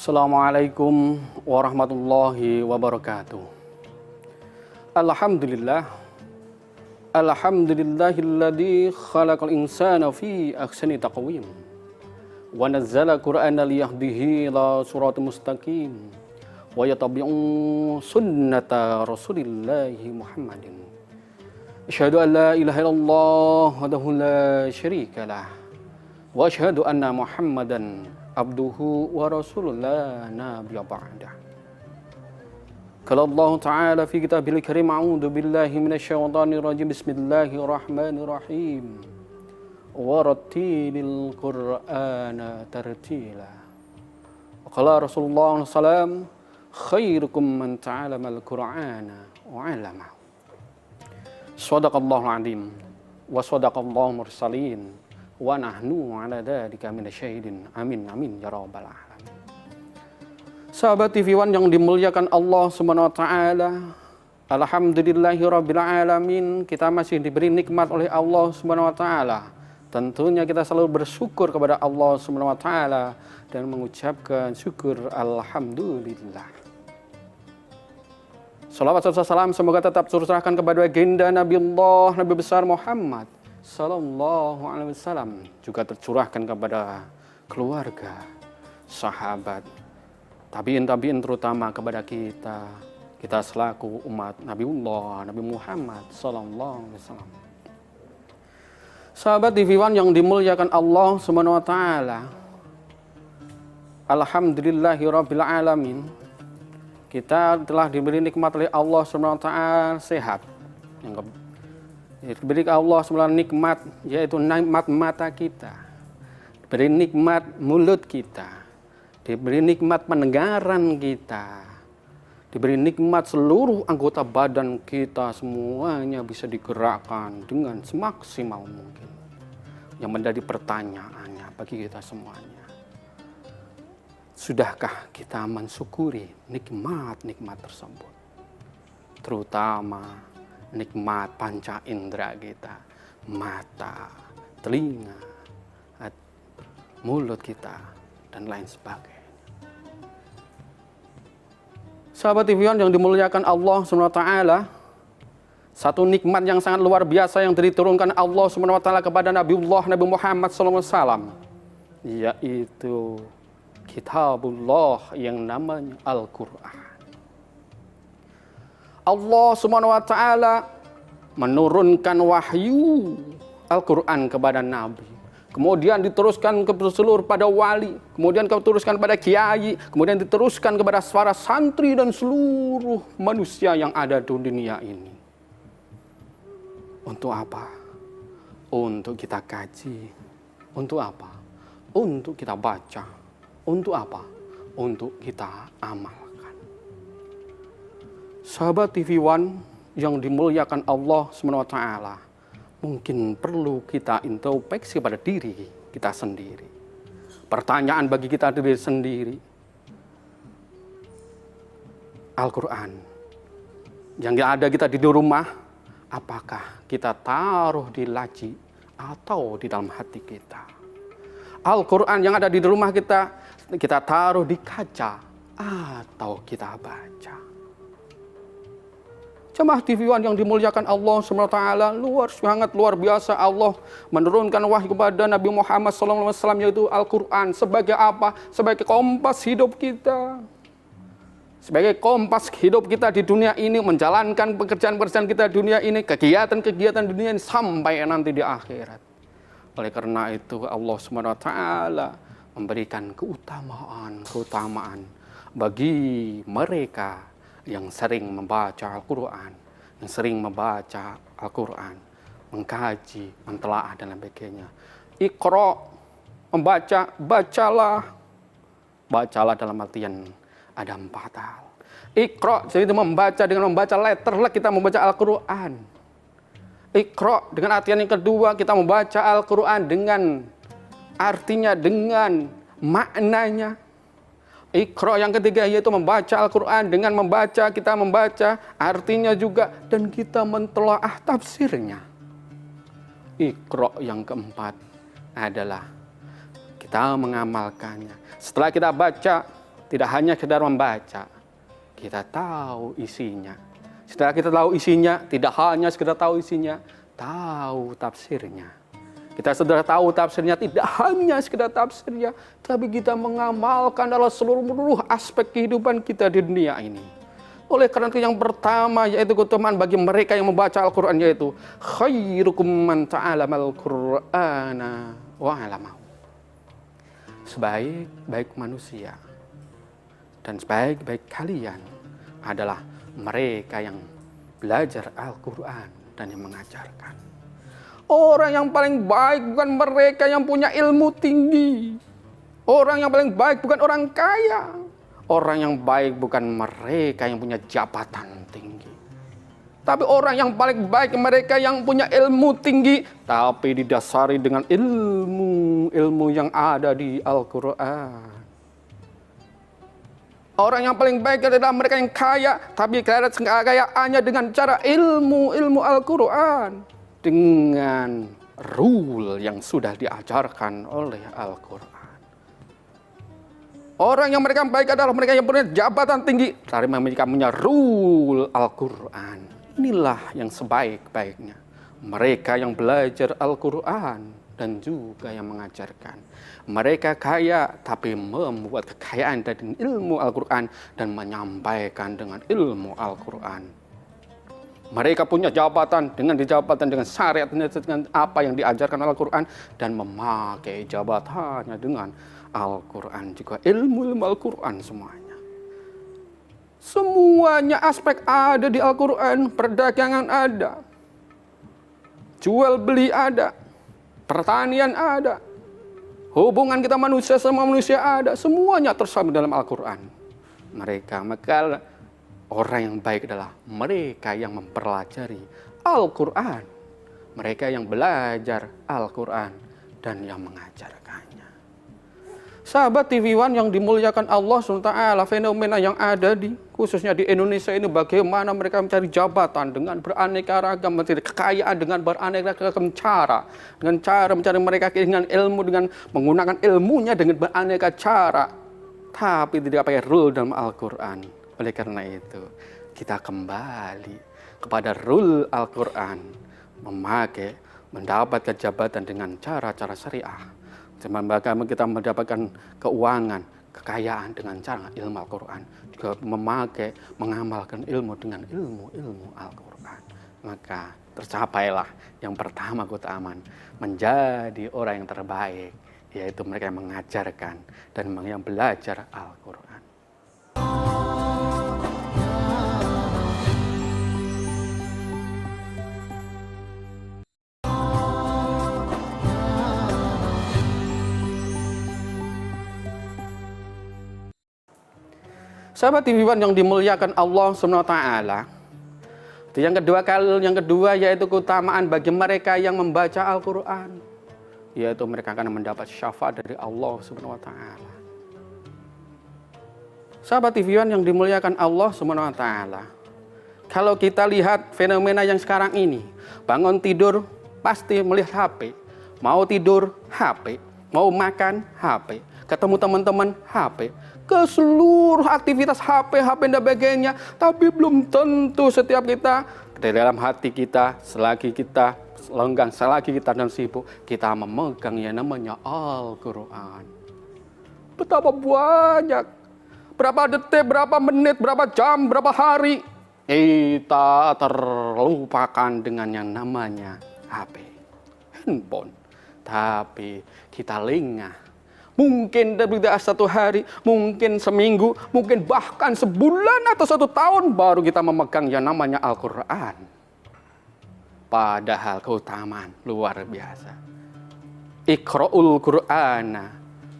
Assalamualaikum warahmatullahi wabarakatuh. Alhamdulillah. Alhamdulillahilladzi khalaqal insana fi ahsani taqwim. Wa nazzala Qur'ana liyahdihi ila siratal mustaqim. Wa yattabi'u sunnata Rasulillahi Muhammadin. Asyhadu an la ilaha illallah wahdahu la syarikalah. Wa asyhadu anna Muhammadan abduhu wa rasulullah nabiyya ba'dah. Qala Allah Ta'ala fi kitabil karim a'udzu billahi minasyaitonir rajim bismillahirrahmanirrahim wa rattilil qur'ana tartila. Qala Rasulullah sallallahu khairukum man ta'allamal qur'ana wa 'allama. Shadaqallahul 'azim wa shadaqallahu mursalin wa nahnu ala dzalika minasyahidin. Amin amin ya rabbal alamin. Sahabat TV One yang dimuliakan Allah Subhanahu wa taala, alhamdulillahirabbil alamin, kita masih diberi nikmat oleh Allah Subhanahu wa taala. Tentunya kita selalu bersyukur kepada Allah Subhanahu wa taala dan mengucapkan syukur alhamdulillah. Salawat serta salam semoga tetap tercurahkan kepada baginda Nabi Allah, Nabi besar Muhammad sallallahu alaihi wasallam, juga tercurahkan kepada keluarga, sahabat, tabi'in terutama kepada kita selaku umat Nabiullah Nabi Muhammad sallallahu alaihi wasallam. Sahabat TV One yang dimuliakan Allah Subhanahu wa taala, alhamdulillahirabbil alamin, kita telah diberi nikmat oleh Allah Subhanahu wa taala sehat. Yang diberi Allah SWT nikmat, yaitu nikmat mata kita, diberi nikmat mulut kita, diberi nikmat pendengaran kita, diberi nikmat seluruh anggota badan kita, semuanya bisa digerakkan dengan semaksimal mungkin. Yang menjadi pertanyaannya bagi kita semuanya, sudahkah kita mensyukuri nikmat-nikmat tersebut? Terutama nikmat panca indera kita, mata, telinga, mulut kita, dan lain sebagainya. Sahabat TV One yang dimuliakan Allah SWT, satu nikmat yang sangat luar biasa yang diturunkan Allah SWT kepada Nabiullah Nabi Muhammad SAW, yaitu kitabullah yang namanya Al-Quran. Allah Subhanahu wa taala menurunkan wahyu Al-Quran kepada Nabi. Kemudian diteruskan ke seluruh pada wali, kemudian diteruskan pada kiai, kemudian diteruskan kepada para santri dan seluruh manusia yang ada di dunia ini. Untuk apa? Untuk kita kaji. Untuk apa? Untuk kita baca. Untuk apa? Untuk kita amal. Sahabat TV One yang dimuliakan Allah SWT, mungkin perlu kita introspeksi pada diri kita sendiri. Pertanyaan bagi kita diri sendiri, Al-Quran yang ada kita di rumah, apakah kita taruh di laci atau di dalam hati kita? Al-Quran yang ada di rumah kita taruh di kaca atau kita baca? Jemaah TV One yang dimuliakan Allah SWT, sangat luar biasa Allah menurunkan wahyu kepada Nabi Muhammad SAW, yaitu Al-Quran. Sebagai apa? Sebagai kompas hidup kita. Sebagai kompas hidup kita di dunia ini, menjalankan pekerjaan-pekerjaan kita di dunia ini, kegiatan-kegiatan dunia ini sampai nanti di akhirat. Oleh karena itu Allah SWT memberikan keutamaan bagi mereka yang sering membaca Al-Quran, yang sering membaca Al-Quran, mengkaji, mentelaah, dan sebagainya. Iqra, membaca, bacalah. Bacalah dalam artian ada 4 hal. Iqra, jadi membaca dengan membaca letterlah kita membaca Al-Quran. Iqra dengan artian yang kedua, kita membaca Al-Quran dengan artinya, dengan maknanya. Iqra yang ketiga yaitu membaca Al-Quran, dengan membaca kita membaca artinya juga, dan kita mentelaah tafsirnya. Iqra yang keempat adalah kita mengamalkannya. Setelah kita baca, tidak hanya sekedar membaca, kita tahu isinya. Setelah kita tahu isinya, tidak hanya sekedar tahu isinya, tahu tafsirnya. Kita sudah tahu tafsirnya, tidak hanya sekedar tafsirnya, tapi kita mengamalkan dalam seluruh aspek kehidupan kita di dunia ini. Oleh karena itu yang pertama yaitu keutamaan bagi mereka yang membaca Al-Quran, yaitu khairukum man ta'alamal Qur'ana wa 'allamahu. Sebaik-baik manusia dan sebaik-baik kalian adalah mereka yang belajar Al-Quran dan yang mengajarkan. Orang yang paling baik bukan mereka yang punya ilmu tinggi. Orang yang paling baik bukan orang kaya. Orang yang baik bukan mereka yang punya jabatan tinggi. Tapi orang yang paling baik mereka yang punya ilmu tinggi, tapi didasari dengan ilmu yang ada di Al-Quran. Orang yang paling baik adalah mereka yang kaya, tapi kekayaannya dengan cara ilmu Al-Quran. Dengan rule yang sudah diajarkan oleh Al-Quran. Orang yang mereka baik adalah mereka yang punya jabatan tinggi, tapi mereka punya rule Al-Quran. Inilah yang sebaik-baiknya. Mereka yang belajar Al-Quran dan juga yang mengajarkan. Mereka kaya, tapi membuat kekayaan dari ilmu Al-Quran dan menyampaikan dengan ilmu Al-Quran. Mereka punya jabatan dengan syariat, dengan apa yang diajarkan Al-Quran, dan memakai jabatannya dengan Al-Quran juga, ilmu Al-Quran semuanya. Semuanya aspek ada di Al-Quran. Perdagangan ada, jual beli ada, pertanian ada, hubungan kita manusia sama manusia ada, semuanya tersambung dalam Al-Quran. Maka orang yang baik adalah mereka yang mempelajari Al-Quran, mereka yang belajar Al-Quran dan yang mengajarkannya. Sahabat TV One yang dimuliakan Allah SWT, fenomena yang ada khususnya di Indonesia ini, bagaimana mereka mencari jabatan dengan beraneka ragam, mencari kekayaan dengan beraneka ragam cara, dengan cara mencari mereka dengan ilmu, dengan menggunakan ilmunya dengan beraneka cara, tapi tidak pakai rule dalam Al-Quran. Oleh karena itu, kita kembali kepada rule Al-Quran, mendapatkan jabatan dengan cara-cara syariah. Bagaimana kita mendapatkan keuangan, kekayaan dengan cara ilmu Al-Quran. Juga mengamalkan ilmu dengan ilmu Al-Quran. Maka tercapailah yang pertama keutamaan, menjadi orang yang terbaik, yaitu mereka yang mengajarkan dan yang belajar Al-Quran. Sahabat TV One yang dimuliakan Allah SWT. Yang kedua yaitu keutamaan bagi mereka yang membaca Al-Quran, yaitu mereka akan mendapat syafaat dari Allah SWT. Sahabat TV One yang dimuliakan Allah SWT. Kalau kita lihat fenomena yang sekarang ini, bangun tidur pasti melihat HP, mau tidur HP, mau makan HP, ketemu teman-teman HP, ke seluruh aktivitas HP dan sebagainya. Tapi belum tentu setiap kita di dalam hati kita, selagi kita lenggang, selagi kita dan sibuk, kita memegang yang namanya Al-Quran. Betapa banyak, berapa detik, berapa menit, berapa jam, berapa hari kita terlupakan dengan yang namanya HP, handphone. Tapi kita lengah. Mungkin tidak satu hari, mungkin seminggu, mungkin bahkan sebulan atau 1 tahun baru kita memegang yang namanya Al-Quran. Padahal keutamaan luar biasa. Iqra'ul Qur'ana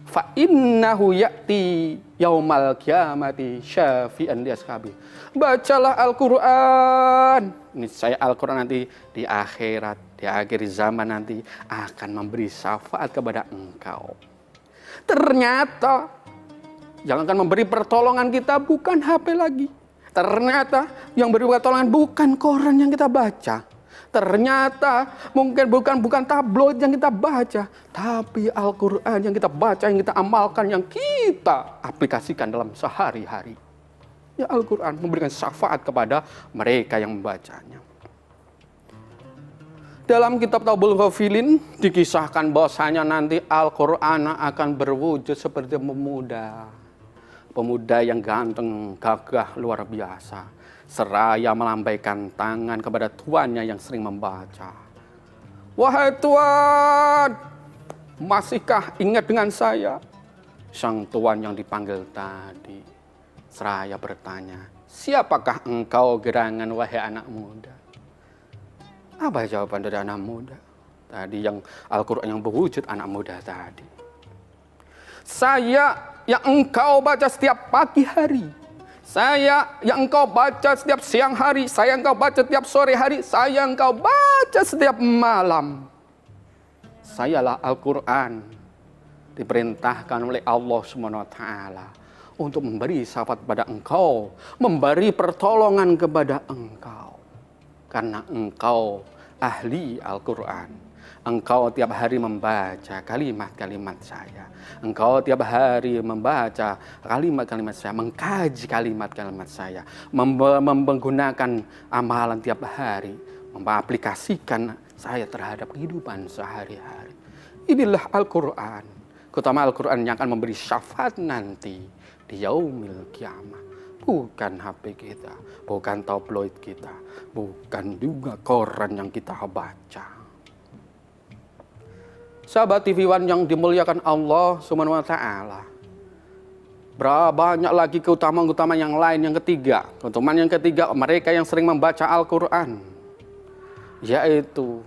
fa innahu ya'ti yaumal qiyamati syafi'an li ashabi. Bacalah Al-Quran. Ini saya Al-Quran nanti di akhirat, di akhir zaman nanti akan memberi syafaat kepada engkau. Ternyata yang akan memberi pertolongan kita bukan HP lagi. Ternyata yang memberi pertolongan bukan koran yang kita baca. Ternyata mungkin bukan tabloid yang kita baca, tapi Al-Quran yang kita baca, yang kita amalkan, yang kita aplikasikan dalam sehari-hari. Ya, Al-Quran memberikan syafaat kepada mereka yang membacanya. Dalam kitab Taubul Ghafilin dikisahkan bahwasanya nanti Al-Quran akan berwujud seperti pemuda. Pemuda yang ganteng, gagah, luar biasa. Seraya melambaikan tangan kepada tuannya yang sering membaca. Wahai Tuan, masihkah ingat dengan saya? Sang tuan yang dipanggil tadi seraya bertanya, siapakah engkau gerangan wahai anak muda? Apa jawaban dari anak muda? Tadi yang Al-Quran yang berwujud anak muda tadi. Saya yang engkau baca setiap pagi hari. Saya yang engkau baca setiap siang hari, saya yang engkau baca setiap sore hari, saya yang engkau baca setiap malam. Sayalah Al-Quran, diperintahkan oleh Allah SWT untuk memberi syafaat kepada engkau, memberi pertolongan kepada engkau. Karena engkau ahli Al-Quran. Engkau tiap hari membaca kalimat-kalimat saya. Engkau tiap hari membaca kalimat-kalimat saya, mengkaji kalimat-kalimat saya, menggunakan amalan tiap hari, mengaplikasikan saya terhadap kehidupan sehari-hari. Inilah Al-Quran. Keutamaan Al-Quran yang akan memberi syafaat nanti di yaumil kiamah. Bukan HP kita, bukan tabloid kita, bukan juga koran yang kita baca. Sahabat TV One yang dimuliakan Allah Subhanahu wa Ta'ala. Berapa banyak lagi keutamaan-keutamaan yang lain. Yang ketiga, keutamaan yang ketiga, mereka yang sering membaca Al-Quran, yaitu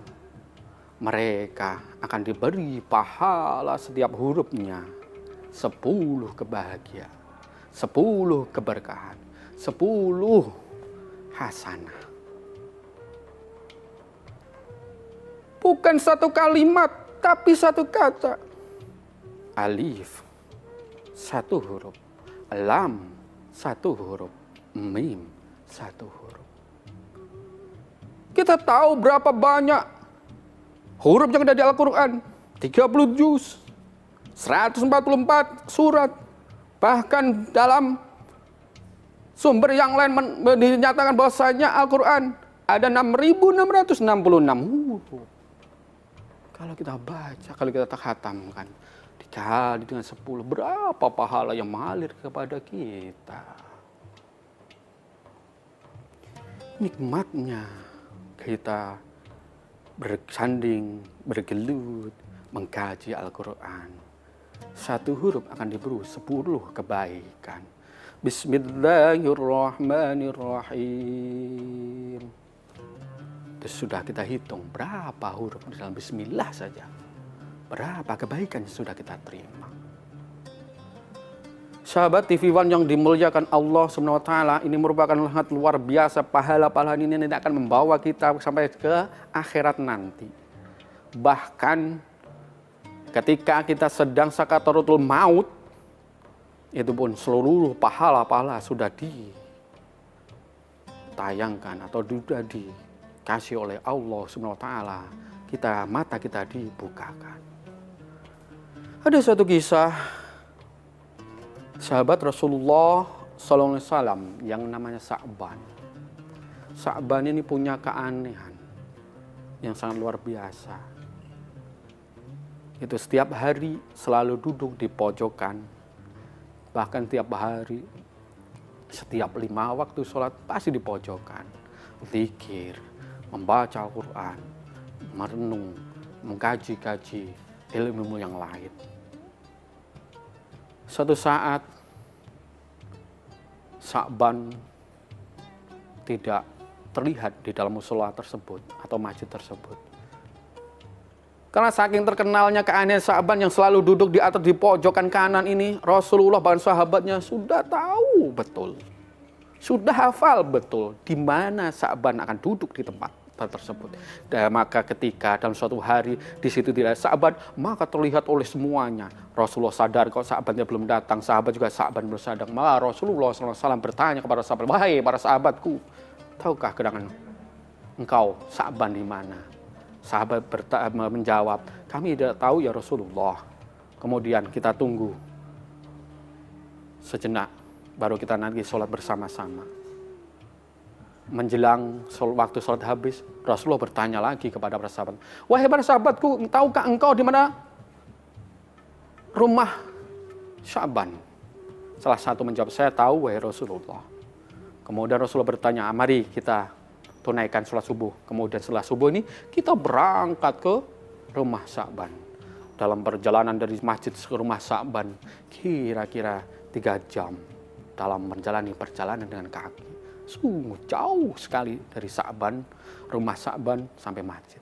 mereka akan diberi pahala setiap hurufnya 10 kebahagiaan, 10 keberkahan, 10 hasanah. Bukan satu kalimat, tapi satu kata. Alif, satu huruf. Lam, satu huruf. Mim, satu huruf. Kita tahu berapa banyak huruf yang ada di Al-Quran. 30 juz, 144 surat. Bahkan dalam sumber yang lain dinyatakan bahwasanya Al-Quran ada 6.666 huruf. Kalau kita baca, kalau kita khatamkan, dikali dengan 10, berapa pahala yang mengalir kepada kita. Nikmatnya kita bersanding, bergelut, mengkaji Al-Quran. Satu huruf akan diberi 10 kebaikan. Bismillahirrahmanirrahim. Itu sudah kita hitung berapa huruf dalam bismillah saja. Berapa kebaikan yang sudah kita terima. Sahabat TV One yang dimuliakan Allah Subhanahu wa Ta'ala, ini merupakan sangat luar biasa. Pahala-pahala ini tidak akan membawa kita sampai ke akhirat nanti. Bahkan ketika kita sedang sakaratul maut, itu pun seluruh pahala-pahala sudah ditayangkan atau sudah dikasih oleh Allah Subhanahu wa Ta'ala. Mata kita dibukakan. Ada suatu kisah sahabat Rasulullah SAW yang namanya Sa'ban. Sa'ban ini punya keanehan yang sangat luar biasa. Itu setiap hari selalu duduk di pojokan. Bahkan tiap hari, setiap 5 waktu sholat pasti di pojokan. Zikir, membaca Al-Quran, merenung, mengkaji-kaji ilmu yang lain. Suatu saat Sa'ban tidak terlihat di dalam mushola tersebut atau masjid tersebut. Karena saking terkenalnya keanehan Sa'ban yang selalu duduk di atas di pojokan kanan ini, Rasulullah dan sahabatnya sudah tahu betul, sudah hafal betul di mana Sa'ban akan duduk di tempat tersebut. Dan maka ketika dalam suatu hari di situ tidak Sa'ban, maka terlihat oleh semuanya. Rasulullah sadar kalau Sa'ban belum datang, sahabat juga Sa'ban belum sadar. Maka Rasulullah SAW bertanya kepada sahabat, wahai para sahabatku, tahukah gerangan engkau Sa'ban di mana? Sahabat menjawab, kami tidak tahu ya Rasulullah. Kemudian kita tunggu sejenak, baru kita nanti sholat bersama-sama. Menjelang waktu sholat habis, Rasulullah bertanya lagi kepada para sahabat, wahai para sahabatku, tahukah engkau di mana rumah Sa'ban? Salah satu menjawab, saya tahu wahai Rasulullah. Kemudian Rasulullah bertanya, mari kita tunaikan sholat subuh. Kemudian setelah subuh ini kita berangkat ke rumah Sa'ban. Dalam perjalanan dari masjid ke rumah Sa'ban kira-kira 3 jam dalam menjalani perjalanan dengan kaki. Sungguh jauh sekali dari Sa'ban, rumah Sa'ban sampai masjid.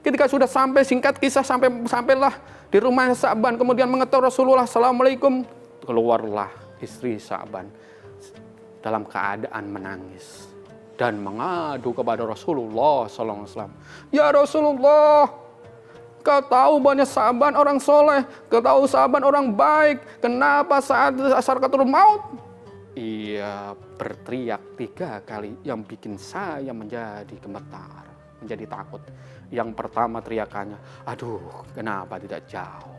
Ketika sudah sampai, singkat kisah, sampailah di rumah Sa'ban, kemudian mengetahui Rasulullah, Assalamualaikum. Keluarlah istri Sa'ban dalam keadaan menangis dan mengadu kepada Rasulullah SAW. Ya Rasulullah, kau tahu bahwa Sa'ban orang soleh, kau tahu Sa'ban orang baik, kenapa saat sakaratul maut ia berteriak 3 kali yang bikin saya menjadi gemetar, menjadi takut. Yang pertama teriakannya, aduh kenapa tidak jauh.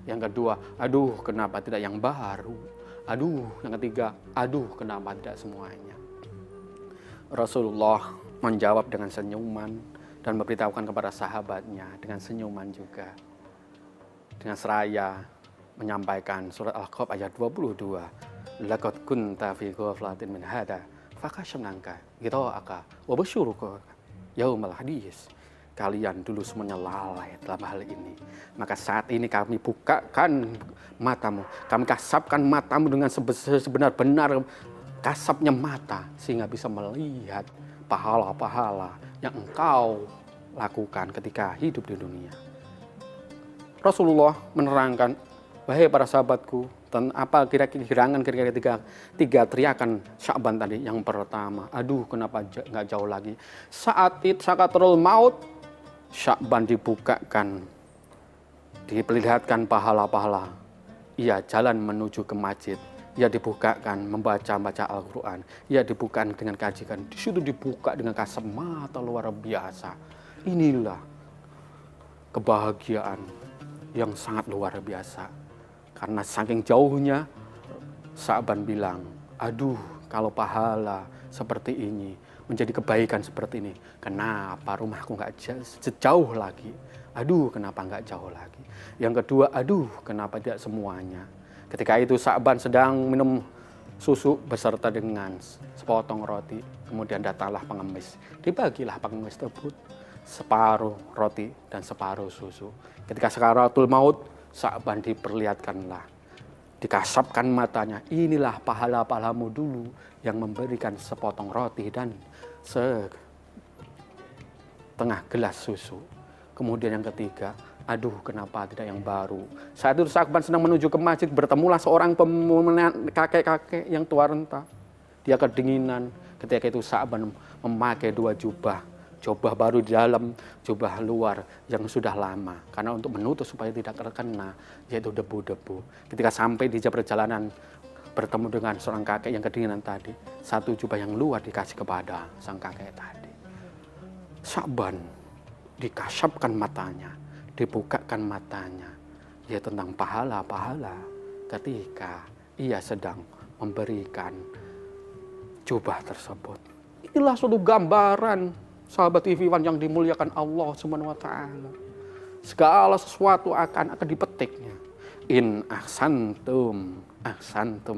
Yang kedua, aduh kenapa tidak yang baru. Aduh, yang ketiga, aduh kenapa tidak semuanya. Rasulullah menjawab dengan senyuman dan memberitahukan kepada sahabatnya dengan senyuman juga. Dengan seraya menyampaikan surat Al-Kahf ayat 22. Laqad kunta fi ghaflatin min hadza fakashamnaka ghita'aka wa basyuruka yaumal hadis. Kalian dulu semuanya lalai dalam hal ini. Maka saat ini kami bukakan matamu. Kami kasapkan matamu dengan sebenar-benar kasapnya mata. Sehingga bisa melihat pahala-pahala yang engkau lakukan ketika hidup di dunia. Rasulullah menerangkan, wahai para sahabatku, dan apa kira-kira tiga teriakan Sa'ban tadi. Yang pertama, aduh kenapa nggak jauh lagi. Saat itu sakaratul maut, Sa'ban dibukakan, diperlihatkan pahala-pahala. Ia jalan menuju ke masjid. Ia dibukakan membaca Al-Quran. Ia dibukakan dengan kajian. Di situ dibuka dengan kasat mata luar biasa. Inilah kebahagiaan yang sangat luar biasa. Karena saking jauhnya, Sa'ban bilang, aduh kalau pahala seperti ini, menjadi kebaikan seperti ini, kenapa rumahku nggak jauh lagi? Aduh, kenapa nggak jauh lagi? Yang kedua, aduh, kenapa tidak semuanya? Ketika itu Sa'ban sedang minum susu beserta dengan sepotong roti. Kemudian datanglah pengemis. Dibagilah pengemis tersebut separuh roti dan separuh susu. Ketika sakaratul maut, Sa'ban diperlihatkanlah, dikasapkan matanya, inilah pahala-pahalamu dulu yang memberikan sepotong roti dan setengah gelas susu. Kemudian yang ketiga, aduh kenapa tidak yang baru. Saat itu Sa'ban sedang menuju ke masjid, bertemulah seorang kakek-kakek yang tua renta. Dia kedinginan. Ketika itu Sa'ban memakai 2 jubah. Jubah baru di dalam, jubah luar yang sudah lama. Karena untuk menutup supaya tidak terkena, yaitu debu-debu. Ketika sampai di perjalanan, bertemu dengan seorang kakek yang kedinginan tadi. 1 jubah yang luar dikasih kepada sang kakek tadi. Sa'ban dikasapkan matanya, dibukakan matanya, yaitu tentang pahala-pahala ketika ia sedang memberikan jubah tersebut. Inilah suatu gambaran, sahabat TV1 yang dimuliakan Allah Subhanahu wa taala. Segala sesuatu akan dipetiknya. In ahsantum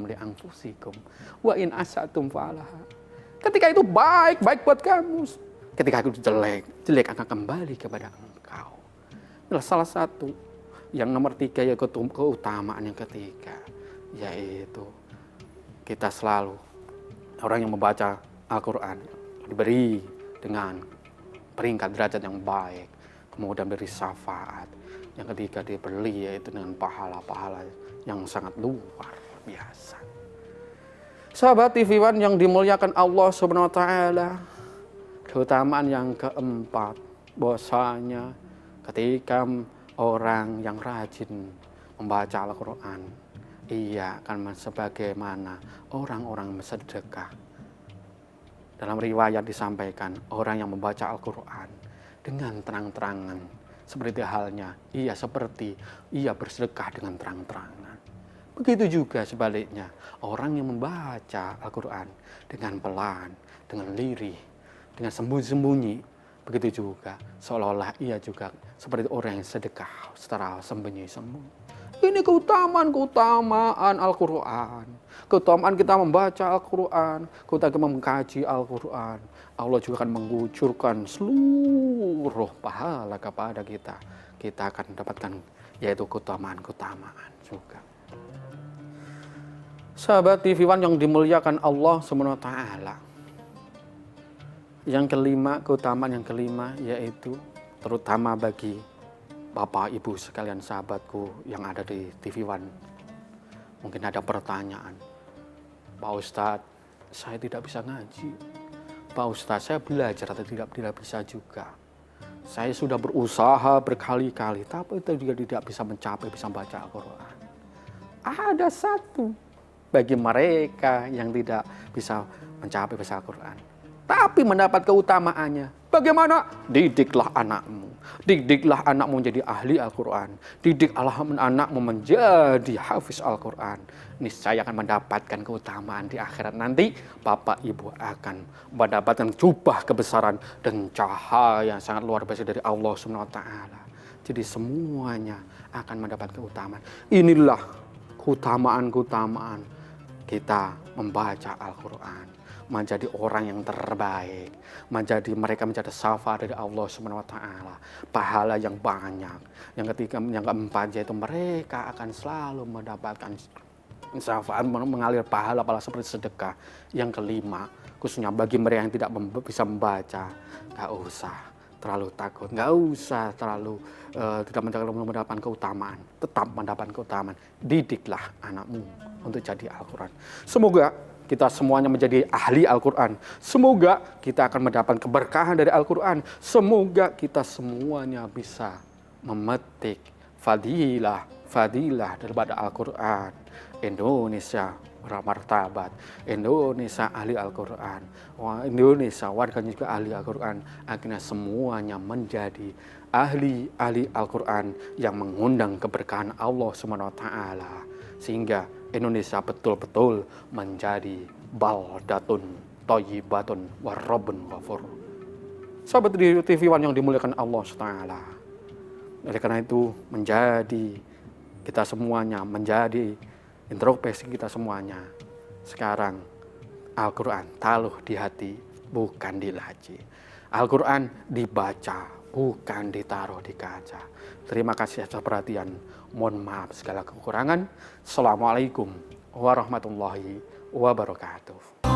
li anfusikum wa in asatum falaha. Ketika itu baik buat kamu. Ketika itu jelek akan kembali kepada engkau. Inilah salah satu. Yang nomor 3 yaitu keutamaan yang ketiga, yaitu kita selalu orang yang membaca Al-Quran diberi dengan peringkat derajat yang baik, kemudian beri syafaat. Yang ketiga diberi yaitu dengan pahala-pahala yang sangat luar biasa. Sahabat TV1 yang dimuliakan Allah Subhanahu wa taala, keutamaan yang keempat bahwasanya ketika orang yang rajin membaca Al-Quran, ia akan sebagaimana orang-orang bersedekah. Dalam riwayat disampaikan, orang yang membaca Al-Quran dengan terang-terangan, seperti halnya seperti ia bersedekah dengan terang-terangan. Begitu juga sebaliknya, orang yang membaca Al-Quran dengan pelan, dengan lirih, dengan sembunyi-sembunyi, begitu juga seolah-olah ia juga seperti orang yang sedekah secara sembunyi-sembunyi. Ini keutamaan Al-Quran. Keutamaan kita membaca Al-Quran, kita mengkaji Al-Quran. Allah juga akan mengucurkan seluruh pahala kepada kita. Kita akan mendapatkan yaitu keutamaan juga. Sahabat TV One yang dimuliakan Allah SWT. Yang kelima, keutamaan yang kelima yaitu terutama bagi Bapak Ibu sekalian sahabatku yang ada di TV One. Mungkin ada pertanyaan, Pak Ustadz, saya tidak bisa ngaji. Pak Ustadz, saya belajar atau tidak bisa juga. Saya sudah berusaha berkali-kali, tapi itu juga tidak bisa mencapai, bisa membaca Al-Quran. Ada satu bagi mereka yang tidak bisa mencapai baca Al-Quran, tapi mendapat keutamaannya. Bagaimana? Didiklah anakmu. Didiklah anakmu menjadi ahli Al-Quran. Didiklah anakmu menjadi hafiz Al-Quran. Niscaya akan mendapatkan keutamaan di akhirat nanti. Bapak Ibu akan mendapatkan jubah kebesaran dan cahaya yang sangat luar biasa dari Allah SWT. Jadi semuanya akan mendapat keutamaan. Inilah keutamaan-keutamaan kita membaca Al-Quran, menjadi orang yang terbaik, mereka menjadi syafaat dari Allah SWT, pahala yang banyak. Yang ketiga, yang keempat, yaitu mereka akan selalu mendapatkan syafaat, mengalir pahala seperti sedekah. Yang kelima, khususnya bagi mereka yang tidak bisa membaca, gak usah terlalu takut, gak usah terlalu tidak mendapatkan keutamaan, tetap mendapatkan keutamaan. Didiklah anakmu untuk jadi Al-Quran. Semoga kita semuanya menjadi ahli Al-Quran. Semoga kita akan mendapat keberkahan dari Al-Quran. Semoga kita semuanya bisa memetik fadilah daripada Al-Quran. Indonesia bermartabat, Indonesia ahli Al-Quran, Indonesia warganya juga ahli Al-Quran. Akhirnya semuanya menjadi ahli Al-Quran yang mengundang keberkahan Allah SWT, sehingga Indonesia betul-betul menjadi baldatun thayyibatun warrabbun ghafur. Sahabat di TV One yang dimuliakan Allah SWT. Oleh karena itu kita semuanya menjadi introspeksi kita semuanya. Sekarang Al-Quran taruh di hati, bukan di laci. Al-Quran dibaca, bukan ditaruh di kaca. Terima kasih atas perhatian. Mohon maaf segala kekurangan. Assalamualaikum warahmatullahi wabarakatuh.